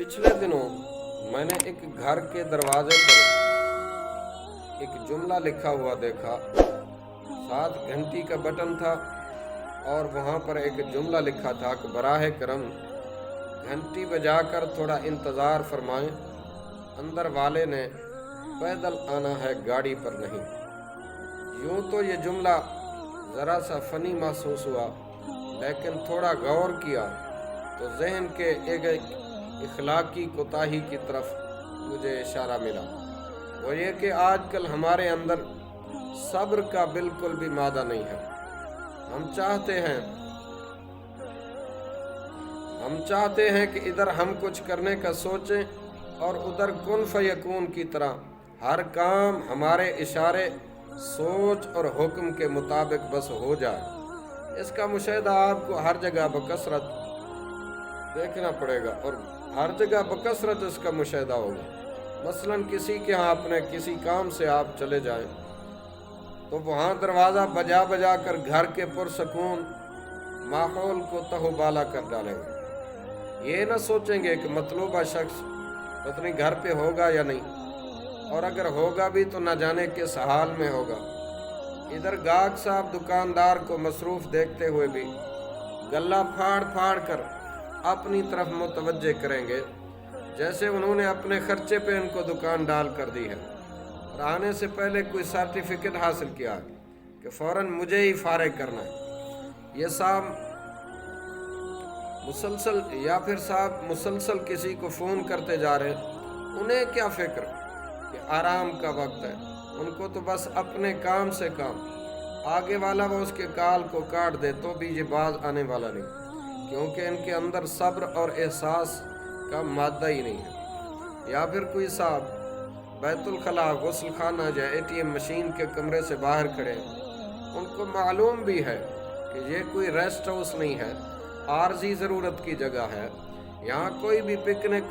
पिछले दिनों मैंने एक घर के दरवाजे पर एक जुमला लिखा हुआ देखा। साथ घंटी का बटन था और वहाँ पर एक जुमला लिखा था कि बराह करम घंटी बजाकर थोड़ा इंतज़ार फरमाएं, अंदर वाले ने पैदल आना है गाड़ी पर नहीं। यूँ तो ये जुमला ज़रा सा फ़नी महसूस हुआ, लेकिन थोड़ा गौर किया तो जहन के एक इखलाकी कोताही की तरफ मुझे इशारा मिला। वो ये कि आजकल हमारे अंदर सब्र का बिल्कुल भी मादा नहीं है। हम चाहते हैं कि इधर हम कुछ करने का सोचें और उधर कुन फयकून की तरह हर काम हमारे इशारे, सोच और हुक्म के मुताबिक बस हो जाए। इसका मुशाहिदा आपको हर जगह बकसरत देखना पड़ेगा और हर जगह बकसरत इसका मुशाहिदा होगा। मसलन किसी के यहाँ अपने किसी काम से आप चले जाएं तो वहाँ दरवाज़ा बजा बजा कर घर के पुरसकून माहौल को तहोबाला कर डालेंगे। ये न सोचेंगे कि मतलूबा शख्स पता नहीं घर पे होगा या नहीं, और अगर होगा भी तो न जाने किस हाल में होगा। इधर गाहक साहब दुकानदार को मसरूफ़ देखते हुए भी गला फाड़ फाड़ कर अपनी तरफ मुतवज्जे करेंगे, जैसे उन्होंने अपने खर्चे पे इनको दुकान डाल कर दी है और आने से पहले कोई सर्टिफिकेट हासिल किया कि फ़ौरन मुझे ही फारिग करना है। ये साहब मुसलसल किसी को फ़ोन करते जा रहे हैं। उन्हें क्या फ़िक्र कि आराम का वक्त है, उनको तो बस अपने काम से काम। आगे वाला वो उसके काल को काट दे तो भी ये बाज आने वाला नहीं, क्योंकि इनके अंदर सब्र और एहसास का मादा ही नहीं है। या फिर कोई साहब बैतुल खला, गुस्ल खाना या ATM मशीन के कमरे से बाहर खड़े हैं, उनको मालूम भी है कि ये कोई रेस्ट हाउस नहीं है, आर्जी ज़रूरत की जगह है। यहाँ कोई भी पिकनिक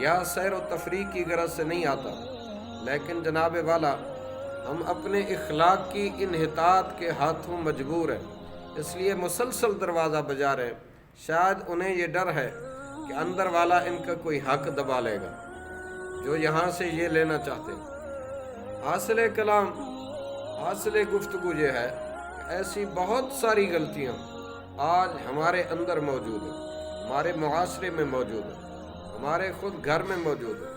या सैर व तफरीह की गरज से नहीं आता, लेकिन जनाब वाला हम अपने इखलाक की इन्हितात के हाथों मजबूर हैं, इसलिए मुसलसल दरवाज़ा बजा रहे हैं। शायद उन्हें ये डर है कि अंदर वाला इनका कोई हक दबा लेगा जो यहाँ से ये लेना चाहते हैं। हासिल कलाम, हासिल गुफ्तगू ये है कि ऐसी बहुत सारी गलतियाँ आज हमारे अंदर मौजूद हैं, हमारे मुआशरे में मौजूद हैं, हमारे खुद घर में मौजूद हैं,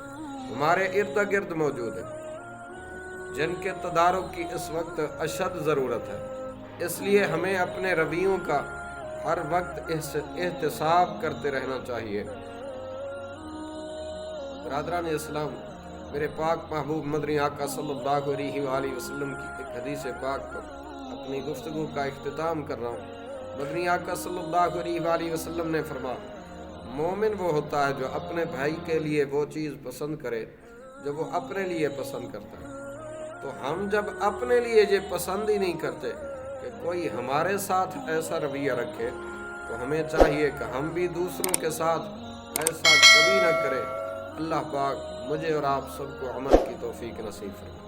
हमारे इर्द गिर्द मौजूद हैं, जिनके तदारुक की इस वक्त अशद ज़रूरत है। इसलिए हमें अपने रवैयों का हर वक्त एहतिसाब करते रहना चाहिए। बरादरान इस्लाम, मेरे पाक महबूब मदनी आका सल्लल्लाहु अलैहि वसल्लम की एक हदीस पाक पर अपनी गुफ्तगू का इख्तिताम कर रहा हूँ। मदनी आका सल्लल्लाहु अलैहि वसल्लम ने फरमाया, मोमिन वो होता है जो अपने भाई के लिए वो चीज़ पसंद करे जो वो अपने लिए पसंद करता है। तो हम जब अपने लिए ये पसंद ही नहीं करते कि कोई हमारे साथ ऐसा रवैया रखे, तो हमें चाहिए कि हम भी दूसरों के साथ ऐसा कभी न करें। अल्लाह पाक मुझे और आप सबको अमल की तौफीक नसीब फरमाए।